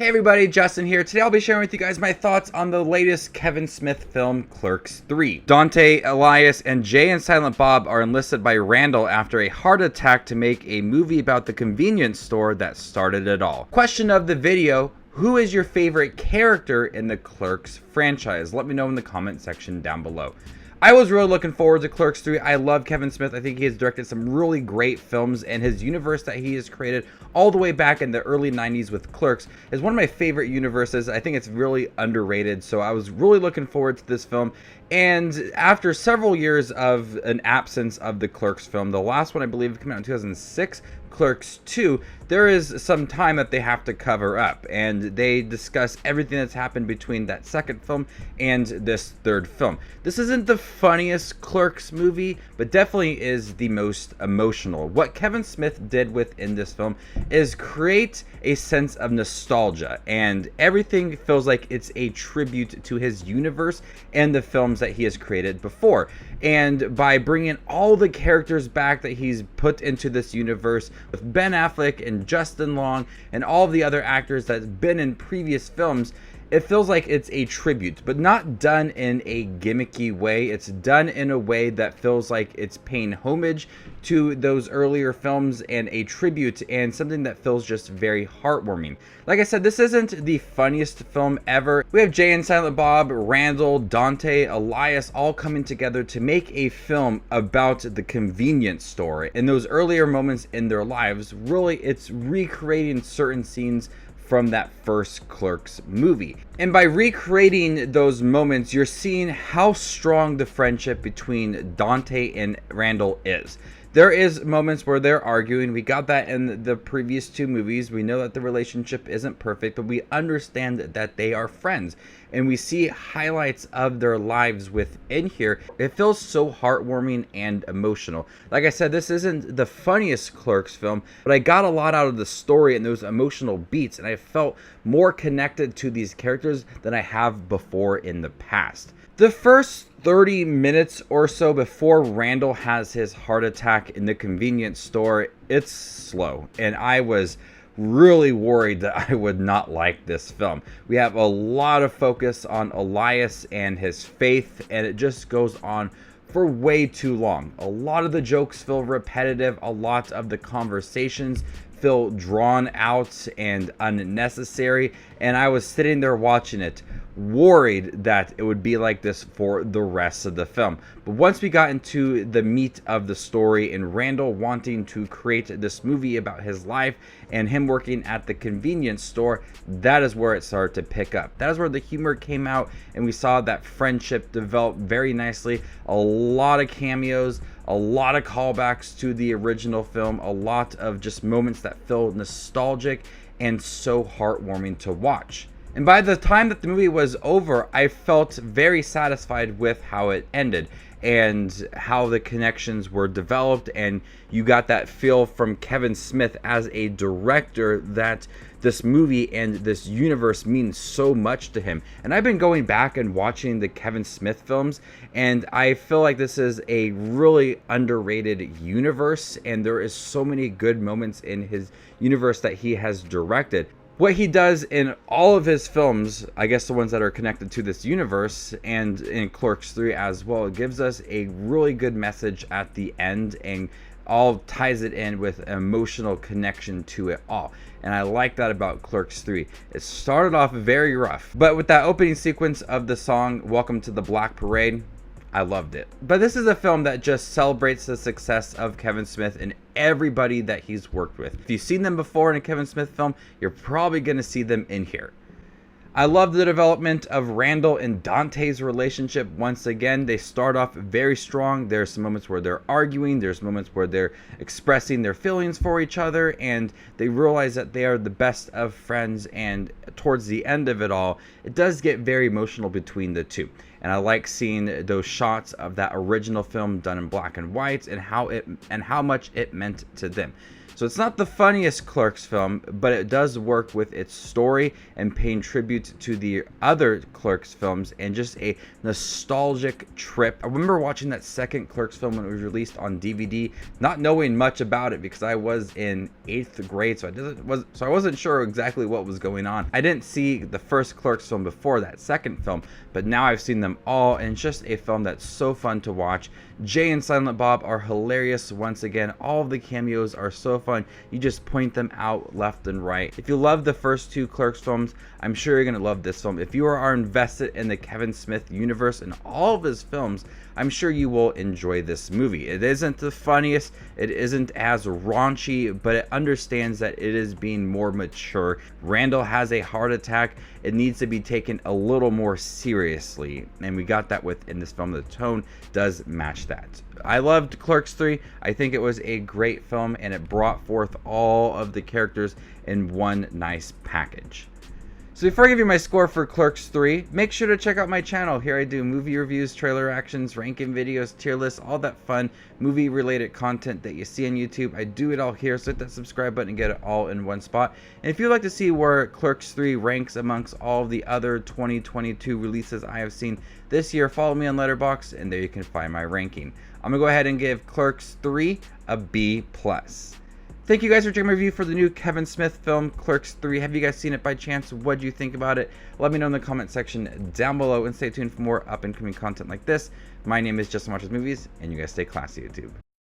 Hey everybody, Justin here. Today I'll be sharing with you guys my thoughts on the latest Kevin Smith film, Clerks 3. Dante, Elias, and Jay and Silent Bob are enlisted by Randal after a heart attack to make a movie about the convenience store that started it all. Question of the video: who is your favorite character in the Clerks franchise? Let me know in the comment section down below. I was really looking forward to Clerks 3. I love Kevin Smith. I think he has directed some really great films, and his universe that he has created all the way back in the early 90s with Clerks is one of my favorite universes. I think it's really underrated, so I was really looking forward to this film. And after several years of an absence of the Clerks film, the last one I believe came out in 2006, Clerks 2, there is some time that they have to cover up, and they discuss everything that's happened between that second film and this third film. This isn't the funniest Clerks movie, but definitely is the most emotional. What Kevin Smith did within this film is create a sense of nostalgia, and everything feels like it's a tribute to his universe and the films that he has created before. And by bringing all the characters back that he's put into this universe with Ben Affleck and Justin Long and all of the other actors that's been in previous films, it feels like it's a tribute, but not done in a gimmicky way. It's done in a way that feels like it's paying homage to those earlier films and a tribute, and something that feels just very heartwarming. Like I said, this isn't the funniest film ever. We have Jay and Silent Bob, Randal, Dante, Elias all coming together to make a film about the convenience store. In those earlier moments in their lives, really it's recreating certain scenes from that first Clerks movie. And by recreating those moments, you're seeing how strong the friendship between Dante and Randal is. There is moments where they're arguing. We got that in the previous two movies. We know that the relationship isn't perfect, but we understand that they are friends. And we see highlights of their lives within here. It feels so heartwarming and emotional. Like I said, this isn't the funniest Clerks film, but I got a lot out of the story and those emotional beats, and I felt more connected to these characters than I have before in the past. The first 30 minutes or so before Randal has his heart attack in the convenience store, it's slow, and I was really worried that I would not like this film. We have a lot of focus on Elias and his faith, and it just goes on for way too long. A lot of the jokes feel repetitive, a lot of the conversations feel drawn out and unnecessary, and I was sitting there watching it worried that it would be like this for the rest of the film. But once we got into the meat of the story and Randal wanting to create this movie about his life and him working at the convenience store, that is where it started to pick up. That is where the humor came out, and we saw that friendship develop very nicely. A lot of cameos, a lot of callbacks to the original film, a lot of just moments that feel nostalgic and so heartwarming to watch. And by the time that the movie was over, I felt very satisfied with how it ended and how the connections were developed, and you got that feel from Kevin Smith as a director that this movie and this universe means so much to him. And I've been going back and watching the Kevin Smith films, and I feel like this is a really underrated universe, and there is so many good moments in his universe that he has directed. What he does in all of his films, I guess the ones that are connected to this universe, and in Clerks 3 as well, it gives us a really good message at the end and all ties it in with an emotional connection to it all. And I like that about Clerks 3. It started off very rough, but with that opening sequence of the song Welcome to the Black Parade, I loved it. But this is a film that just celebrates the success of Kevin Smith and everybody that he's worked with. If you've seen them before in a Kevin Smith film, you're probably going to see them in here. I love the development of Randal and Dante's relationship. Once again, they start off very strong. There's some moments where they're arguing. There's moments where they're expressing their feelings for each other, and they realize that they are the best of friends. And towards the end of it all, it does get very emotional between the two. and I like seeing those shots of that original film done in black and white and how much it meant to them. So it's not the funniest Clerks film, but it does work with its story and paying tribute to the other Clerks films and just a nostalgic trip. I remember watching that second Clerks film when it was released on DVD, not knowing much about it because I was in 8th grade, so I wasn't sure exactly what was going on. I didn't see the first Clerks film before that second film, but now I've seen them all, and it's just a film that's so fun to watch. Jay and Silent Bob are hilarious once again. All of the cameos are so fun. You just point them out left and right. If you love the first two Clerks films, I'm sure you're going to love this film. If you are invested in the Kevin Smith universe and all of his films, I'm sure you will enjoy this movie. It isn't the funniest, it isn't as raunchy, but it understands that it is being more mature. Randal has a heart attack. It needs to be taken a little more seriously, and we got that within this film. The tone does match that. I loved Clerks 3. I think it was a great film, and it brought forth all of the characters in one nice package. So before I give you my score for Clerks 3, make sure to check out my channel. Here I do movie reviews, trailer actions, ranking videos, tier lists, all that fun movie related content that you see on YouTube. I do it all here, so hit that subscribe button and get it all in one spot. And if you'd like to see where Clerks 3 ranks amongst all of the other 2022 releases I have seen this year, follow me on Letterboxd, and there you can find my ranking. I'm going to go ahead and give Clerks 3 a B+. Thank you guys for checking my review for the new Kevin Smith film, Clerks 3. Have you guys seen it by chance? What do you think about it? Let me know in the comment section down below, and stay tuned for more up and coming content like this. My name is Justin Watches Movies, and you guys stay classy, YouTube.